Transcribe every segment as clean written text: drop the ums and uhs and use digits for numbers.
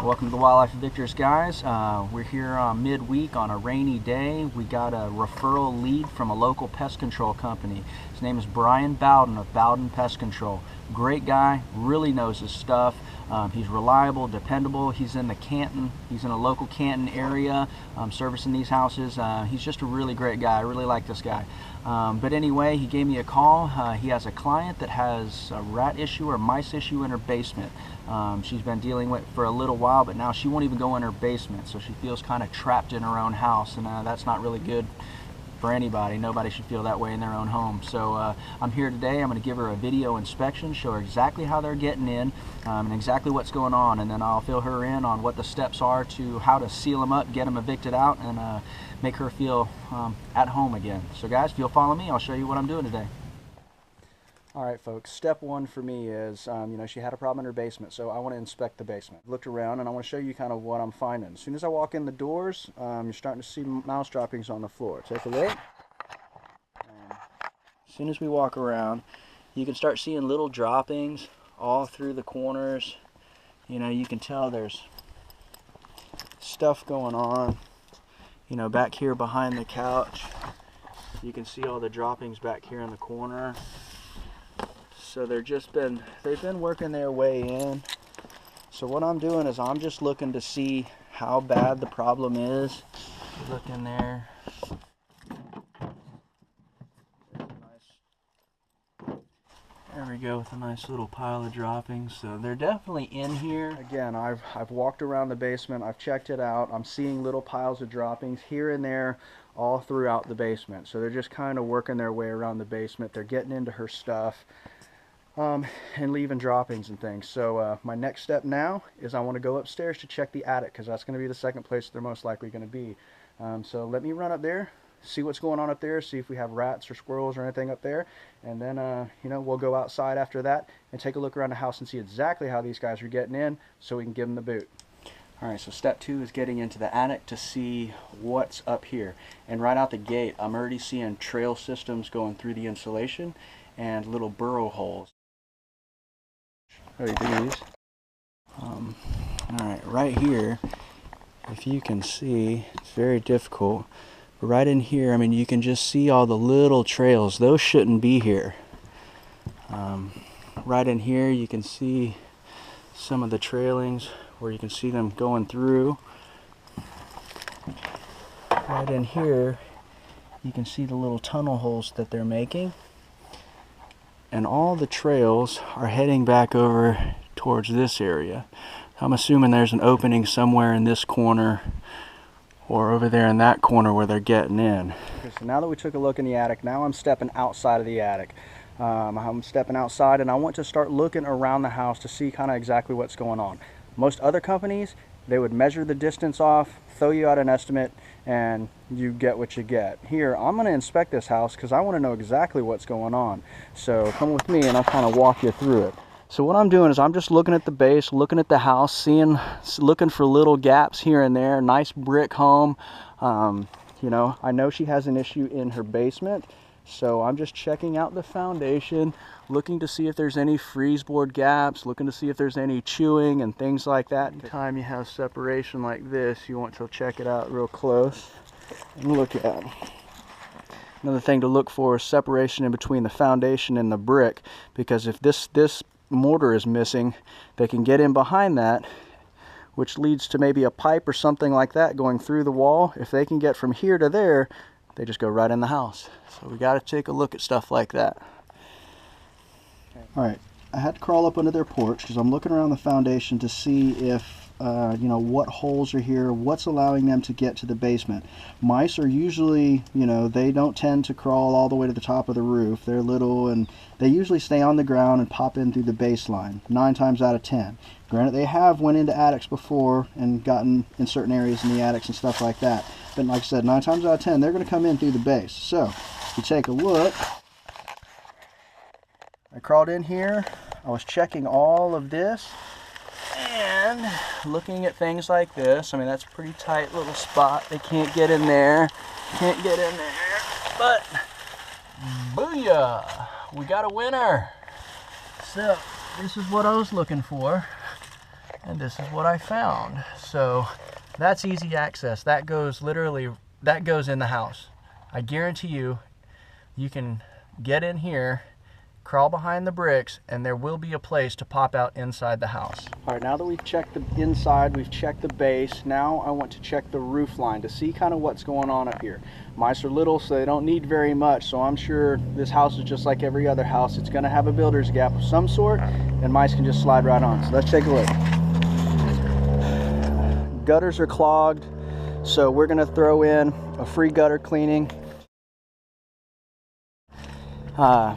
Welcome to the Wildlife Evictors, guys. We're here midweek on a rainy day. We got a referral lead from a local pest control company. His name is Brian Bowden of Bowden Pest Control. Great guy, really knows his stuff. He's reliable, dependable. He's in a local Canton area, servicing these houses. He's just a really great guy. I really like this guy. But anyway, he gave me a call. He has a client that has a rat issue or mice issue in her basement. She's been dealing with it for a little while, but now she won't even go in her basement, so she feels kind of trapped in her own house, and that's not really good for anybody. Nobody should feel that way in their own home. So I'm here today. I'm going to give her a video inspection, show her exactly how they're getting in and exactly what's going on, and then I'll fill her in on what the steps are to how to seal them up, get them evicted out, and make her feel at home again. So guys, if you'll follow me, I'll show you what I'm doing today. All right, folks, step one for me is, she had a problem in her basement, so I want to inspect the basement. Looked around, and I want to show you kind of what I'm finding. As soon as I walk in the doors, you're starting to see mouse droppings on the floor. Take a look. As soon as we walk around, you can start seeing little droppings all through the corners. You can tell there's stuff going on. Back here behind the couch, you can see all the droppings back here in the corner. So they've been working their way in. So what I'm doing is I'm just looking to see how bad the problem is. Look in there. There we go, with a nice little pile of droppings. So they're definitely in here. Again, I've walked around the basement, I've checked it out. I'm seeing little piles of droppings here and there all throughout the basement. So they're just kind of working their way around the basement. They're getting into her stuff. And leaving droppings and things. So my next step now is I want to go upstairs to check the attic, because that's going to be the second place they're most likely going to be. So let me run up there, see what's going on up there, see if we have rats or squirrels or anything up there, and then we'll go outside after that and take a look around the house and see exactly how these guys are getting in, so we can give them the boot. Alright, so step two is getting into the attic to see what's up here. And right out the gate, I'm already seeing trail systems going through the insulation and little burrow holes. Alright, right here, if you can see, it's very difficult, but right in here, you can just see all the little trails. Those shouldn't be here. Right in here, you can see some of the trailings where you can see them going through. Right in here, you can see the little tunnel holes that they're making. And all the trails are heading back over towards this area. I'm assuming there's an opening somewhere in this corner or over there in that corner where they're getting in. Okay, so now that we took a look in the attic, now I'm stepping outside of the attic. I'm stepping outside and I want to start looking around the house to see kind of exactly what's going on. Most other companies, they would measure the distance off, throw you out an estimate, and you get what you get. Here, I'm going to inspect this house because I want to know exactly what's going on. So come with me and I'll kind of walk you through it. So what I'm doing is I'm just looking at the base, looking at the house, looking for little gaps here and there. Nice brick home. I know she has an issue in her basement, so I'm just checking out the foundation, looking to see if there's any freeze board gaps, looking to see if there's any chewing and things like that. Anytime you have separation like this, you want to check it out real close and look at it. Another thing to look for is separation in between the foundation and the brick, because if this mortar is missing, they can get in behind that, which leads to maybe a pipe or something like that going through the wall. If they can get from here to there, they just go right in the house. So we got to take a look at stuff like that. All right, I had to crawl up under their porch because I'm looking around the foundation to see if what holes are here, what's allowing them to get to the basement. Mice are usually, they don't tend to crawl all the way to the top of the roof. They're little and they usually stay on the ground and pop in through the baseline, 9 times out of 10. Granted, they have went into attics before and gotten in certain areas in the attics and stuff like that. But like I said, 9 times out of 10, they're going to come in through the base. So, if you take a look, I crawled in here, I was checking all of this, and looking at things like this. That's a pretty tight little spot. They can't get in there. But, booyah! We got a winner! So, this is what I was looking for. And this is what I found. So that's easy access. That goes literally, that goes in the house. I guarantee you, you can get in here, crawl behind the bricks, and there will be a place to pop out inside the house. All right, now that we've checked the inside, we've checked the base, now I want to check the roof line to see kind of what's going on up here. Mice are little, so they don't need very much, so I'm sure this house is just like every other house. It's gonna have a builder's gap of some sort, and mice can just slide right on. So let's take a look. Gutters are clogged, so we're gonna throw in a free gutter cleaning. I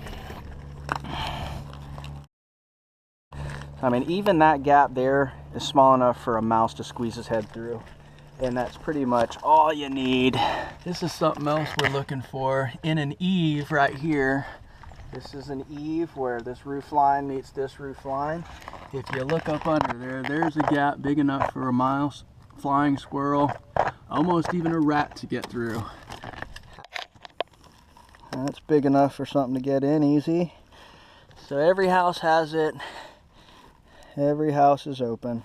mean, even that gap there is small enough for a mouse to squeeze his head through. And that's pretty much all you need. This is something else we're looking for in an eave right here. This is an eave where this roof line meets this roof line. If you look up under there, there's a gap big enough for a mouse, flying squirrel, almost even a rat to get through. That's big enough for something to get in easy. So every house has it. Every house is open.